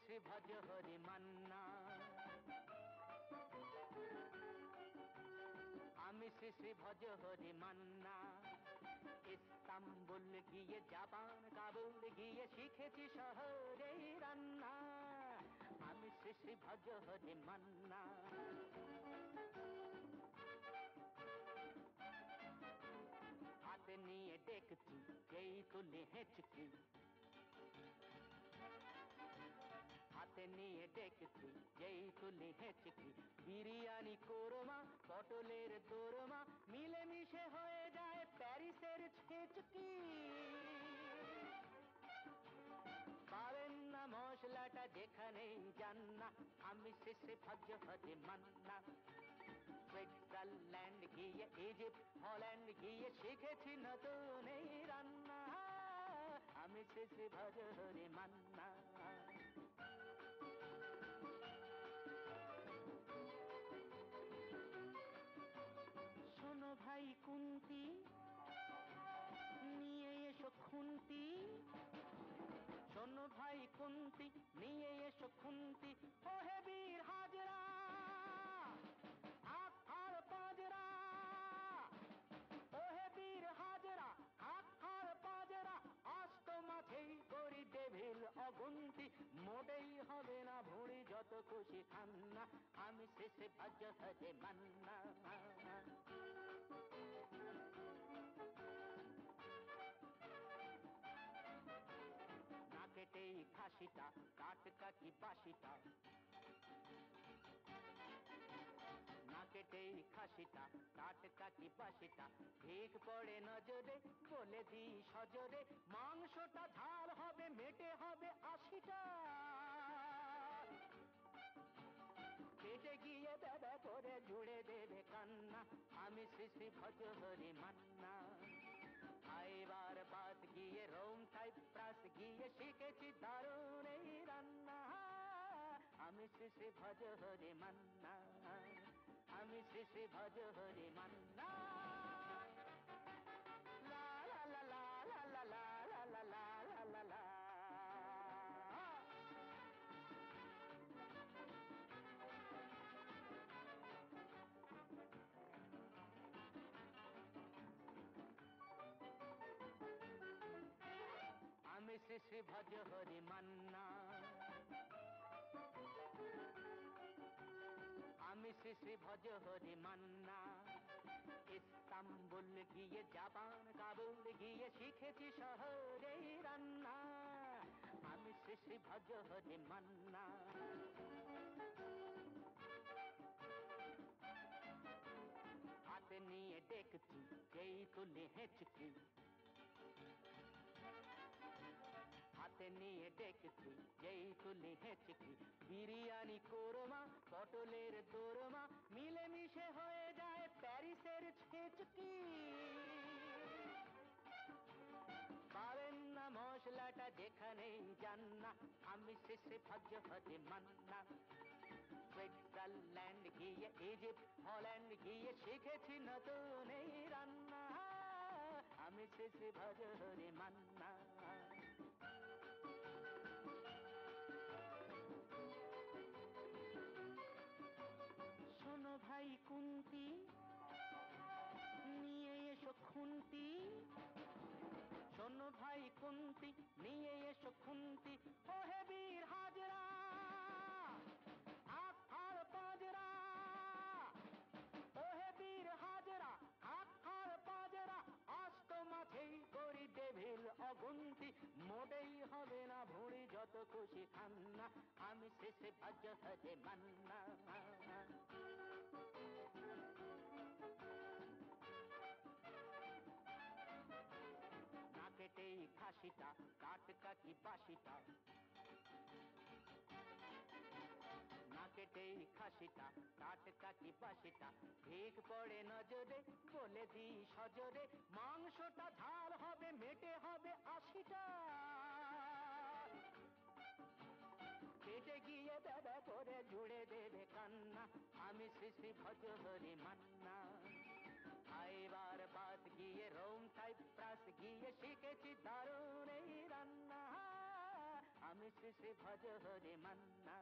শ্রী ভজ হরি মান্না, আমি শ্রী শ্রী ভজ হরি মান্না। ইস্তাম্বুল গিয়ে জাপান কাবুল গিয়ে শিখেছি শহরে রান্না, আমি শ্রী শ্রী ভজ হরি মান্না। হাতে নিয়ে দেখছি যেই তুলে হেঁচকি, হাতে নিয়ে দেখছি যেই তুলি হেঁচকি, বিরিয়ানি কোরমা পটলের দোরমা মিলেমিশে হয়ে যায় প্যারিসের ছেচকি। পাবেন না মশলাটা যেখানেই যান না, আমি শ্রী শ্রী ভজ হরি মান্না। সুইজারল্যান্ড গিয়ে ইজিপ্ট হল্যান্ড গিয়ে শিখেছি নতুন এই রান্না, আমি শ্রী শ্রী ভজ হরি মান্না। শোনো ভাই কুন্তি, নিয়ে এসো খুন্তি, শোনো ভাই কুন্তি নিয়ে এসো খুন্তি, ওহে বীর হাজরা হাত আর পাজরা, ওহে বীর হাজরা হাত আর পাজরা, আস্ত মাঝেই করি ডেভিল অগুন্তি, মোটেই হবে না ভুঁড়ি যত খুশি খান্না, আমি শেষে ভজ হরে মান্না। কেটেই খাসিটা টাটকা কি বাসিটা, না কেটেই খাসিটা টাটকা কি বাসিটা, ঠিক পড়ে নজরে বলে দিই সজরে, মাংসটা ঝাল হবে মেটে হবে 80টা, পেটে গিয়ে দাদা করে জুড়ে দেবে কান্না, আমি শ্রী শ্রী ভজ হরি মান্না। খাইবার বাদ গিয়ে রোম সাইপ্রাস গিয়ে শিখেছি দারুণ এই রান্না, আমি শ্রী শ্রী ভজ হরি মান্না, আমি শ্রী শ্রী ভজ হরি মান্না। লা লা লা লা লা লা লা লা লা লা লা লা। আমি শ্রী শ্রী ভজ হরি মান্না, আমি শ্রী শ্রী ভজ হরি মান্না। ইস্তাম্বুল গিয়ে জাপান কাবুল গিয়ে শিখেছি শহরে রান্না, আমি শ্রী শ্রী ভজ হরি মান্না। হাতে নিয়ে দেখছি যেই তুলি হেঁচকি, হাতে নিয়ে দেখছি যেই তুলি হেঁচকি, বিরিয়ানি কোরমা পটলের দোরমা মিলেমিশে হয়ে যায় প্যারিসের ছেচকি। পাবেন না মশলাটা যেখানেই যান না, আমি শ্রী শ্রী ভজ হরি মান্না। সুইজারল্যান্ড গিয়ে ইজিপ্ট হল্যান্ড গিয়ে শিখেছি নতুন এই রান্না, আমি শ্রী শ্রী ভজ হরি মান্না। শোনো ভাই কুন্তি, নিয়ে এসো খুন্তি, শোনো ভাই কুন্তি নিয়ে এসো খুন্তি, ওহে বীর হাজরা হাত আর পাজরা, ওহে বীর হাজরা হাত আর পাজরা, আস্ত মাঝেই করি ডেভিল অগুন্তি, মোটেই হবে না ভুঁড়ি যত খুশি খান্না, আমি শেষে ভজ হরে মান্না। না কেটেই খাসিটা টাটকা কি বাসিটা, না কেটেই খাসিটা টাটকা কি বাসিটা, ঠিক পড়ে নজরে বলে দিই সজরে, মাংসটা ঝাল হবে মেটে হবে 80টা, পেটে গিয়ে দাদা করে জুড়ে দেবে কান্না, আমি শ্রী শ্রী ভজ হরি মান্না। খাইবার বাদ গিয়ে রোম সাইপ্রাস গিয়ে শিখেছি দারুণ এই রান্না, আমি আমি শ্রী শ্রী ভজ হরি মান্না,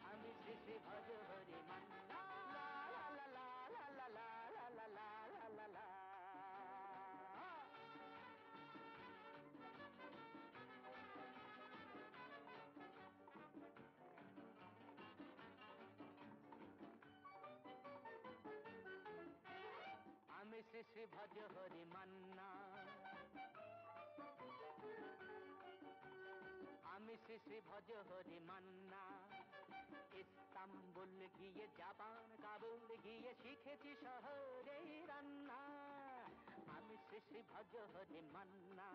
আমি শ্রী শ্রী ভজ হরি মান্না। লা লা লা লা লা লা লা লা লা লা লা লা। আমি শ্রী শ্রী ভজ হরি মান্না, আমি শ্রী শ্রী ভজ হরি মান্না। ইস্তাম্বুল গিয়ে জাপান কাবুল গিয়ে শিখেছি শহরে রান্না, আমি শ্রী শ্রী ভজ হরি মান্না।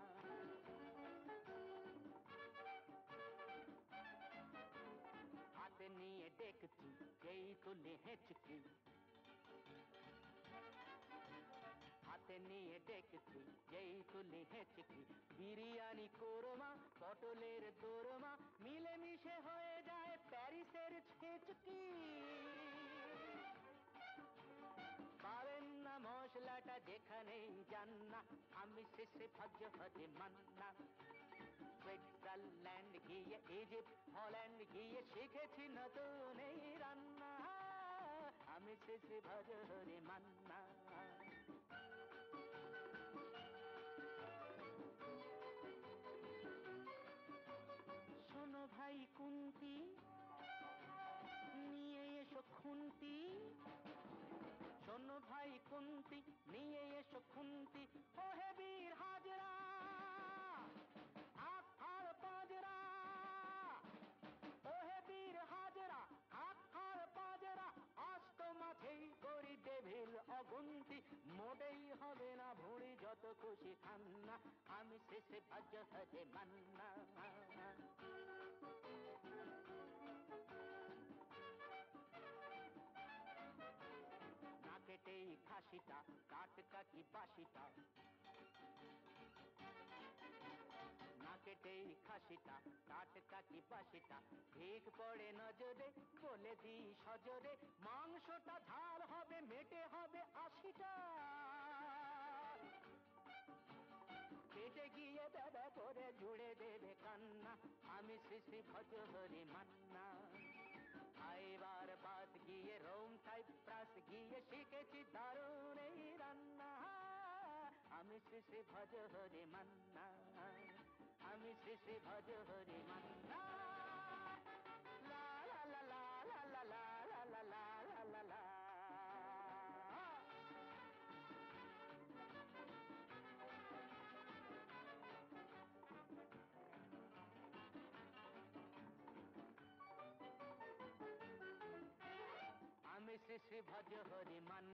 হাতে নিয়ে দেখছি যেই তুলে হেঁচকি, হাতে নিয়ে দেখছি যেই তুলি হেঁচকি। বিরিয়ানি কোরমা পটলের দোরমা মিলেমিশে হয়ে যায় প্যারিসের ছেচকি। পাবেন না মশলাটা যেখানেই যান না, আমি শ্রী শ্রী ভজ হরি মান্না। সুইজারল্যান্ড গিয়ে ইজিপ্ট হল্যান্ড গিয়ে শিখেছি নতুন এই রান্না, আমি শ্রী শ্রী ভজ হরি মান্না। শোনো ভাই কুন্তি, নিয়ে এসো খুন্তি। শোনো ভাই কুন্তি, নিয়ে এসো খুন্তি। ওহে বীর হাজরা হাত ফাড় পাজরা, ওহে বীর হাজরা হাত ফাড় পাজরা। আস্ত মাঝেই করি ডেভিল অগুন্তি, মোটেই হবে না ভুঁড়ি যত খুশি খান্না, আমি শ্রী শ্রী ভজ হরি মান্না। না কেটেই খাসিটা টাটকা কি বাসিটা, না কেটেই খাসিটা টাটকা কি বাসিটা। ঠিক পড়ে নজরে বলে দিই সজরে, মাংসটা ঝাল হবে মেটে হবে 80টা। পেটে গিয়ে দাদা করে জুড়ে দেবে কান্না, আমি শ্রী শ্রী ভজ হরি মান্না। খাইবার বাদ গিয়ে রোম সাইপ্রাস গিয়ে শিখেছি দারুণ এই রান্না, আমি শ্রী শ্রী ভজ হরি মান্না, আমি শ্রী শ্রী ভজ হরি মান্না। লা লা লা লা লা লা লা লা লা লা লা লা। আমি শ্রী শ্রী ভজ হরি মান্না।